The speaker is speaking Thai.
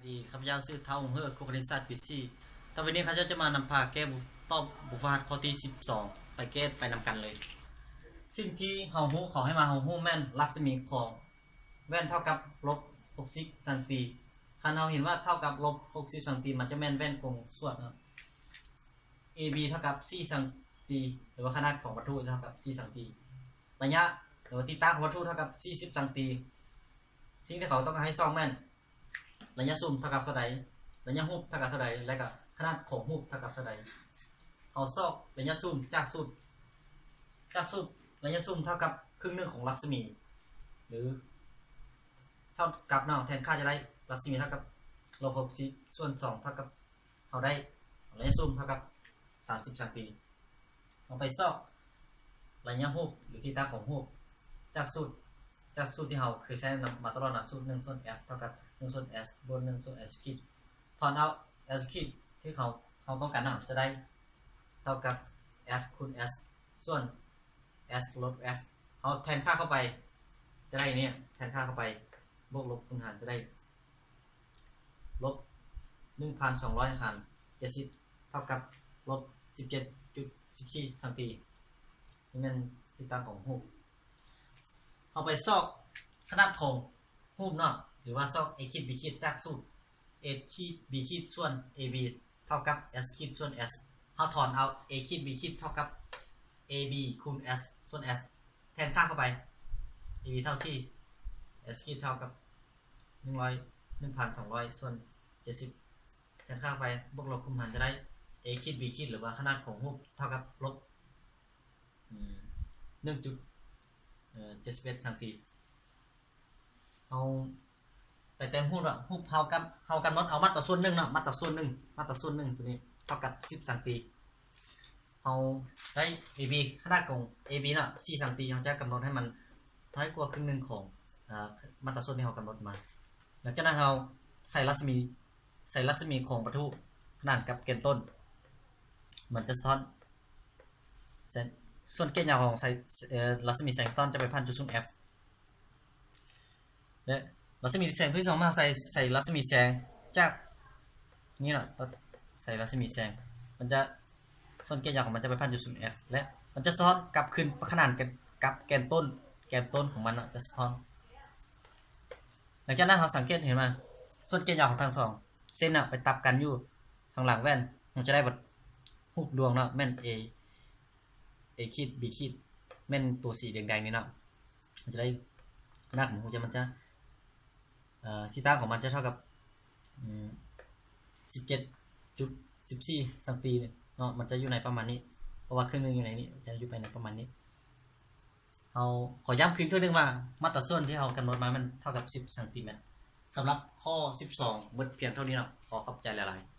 ดีข้าพเจ้าชื่อเท่าเฮือกกุกนิสัตปิซี่ต่อไปนี้ข้าพเจ้าจะมานำพาแก้ตอบบุฟาดข้อที่12ไปแก้ไปนำกันเลยสิ่งที่เฮาฮู้ขอให้มาเฮาฮู้แม่นลักษมีของแว่นเท่ากับลบ60สันติคันเฮาเห็นว่าเท่ากับลบ60สันติมันจะแม่นแว่นคงส่วนครับ AB เท่ากับ4สันติหรือว่าขนาดของวัตถุเท่ากับ4สันติระยะหรือว่าที่ตั้งของวัตถุเท่ากับ40สันติสิ่งที่เขาต้องการให้ซ่องแม่นระยะซูมเท่ากับเท่าใดระยะฮูบเท่ากับเท่าใดและก็ขนาดของฮูบเท่ากับเท่าใดเอาซอกระยะซูมจากสุดระยะซูมเท่ากับครึ่งหนึ่งของรัศมีหรือเท่ากับเนาะแทนค่าจะได้รัศมีเท่ากับลบ60ส่วน2เท่ากับเอาได้ระยะซูมเท่ากับ30สันติเอาไปซอกระยะฮูบหรือที่ตั้งของฮูบจากสุดที่เราเคยใช้มาตลอดนะสูตร1ส่วน f เท่ากับ1ส่วน s บน1ส่วน s คิดถอนเอา s คิดที่เขาต้องการจะได้เท่ากับ f คูณ s ส่วน s ลบ f เอาแทนค่าเข้าไปจะได้เนี่ยแทนค่าเข้าไปบวกลบคูณหารจะได้ลบ 1,200 หาร 70เท่ากับลบ 17.14 สันตินี่เป็นที่ตั้งของรูปเอาไปซอกขนาดของรูปเนาะหรือว่าซอก a ขีด b ขีดจากสูตร a ขีด b ขีดส่วน ab เท่ากับ s ขีดส่วน s เอาถอนเอา a ขีด b ขีดเท่ากับ ab คูณ s ส่วน s แทนค่าเข้าไป ab เท่าที่ s ขีดเท่ากับ1,200 ส่วน 70แทนค่าไปบวกลบคูณหารจะได้ a ขีด b ขีดหรือว่าขนาดของรูปเท่ากับลบ1.71 สันติเอาไปเต็มรูปอ่ะรูปเฮากำหนดเอามัดต่อส่วน1เนาะมัดต่อส่วน1ตัวนี้เท่ากับ10สันติเอาได้ AB ขนาดของ AB เนาะ4สันติเราจะกำหนดให้มันน้อยกว่าครึ่งนึงของมัดต่อส่วนที่เรากำหนดมาหลังจากนั้นเราใส่รัศมีของวัตถุขนาดกับเกณฑ์ต้นมันจะสะท้อนส่วนเกณฑ์ยาวของรัศมีแสงสะท้อนจะไปพันจุดศูนย์ f และรัศมีแสงที่2มาใส่รัศมีแสงจากนี่เนาะใส่รัศมีแสงมันจะส่วนเกณฑ์ยาวของมันจะไปพันจุดศูนย์ f และมันจะสะท้อนกลับคืนขนานกันกับแกนต้นของมันจะสะท้อนหลังจากนั้นเราสังเกตเห็นไหมส่วนเกณฑ์ยาวของทั้งสองเส้นไปตับกันอยู่ทางหลังแว่นมันจะได้แบบรูปดวงเนาะแม่น a ขีด b ขีดแม่นตัวสีแดงๆนี่เนาะมันจะได้ขนาดของมันจะที่ตั้งของมันจะเท่ากับ17.14 สันติเนาะมันจะอยู่ในประมาณนี้เพราะว่าเครื่องนึงอยู่ในนี้จะอยู่ไปในประมาณนี้เราขอย้ำคืนตัวนึงว่ามาตราส่วนที่เรากำหนดมามันเท่ากับ10 สันติเมตรสำหรับข้อ12หมดเพียงเท่านี้เนาะขอขอบใจหลายๆ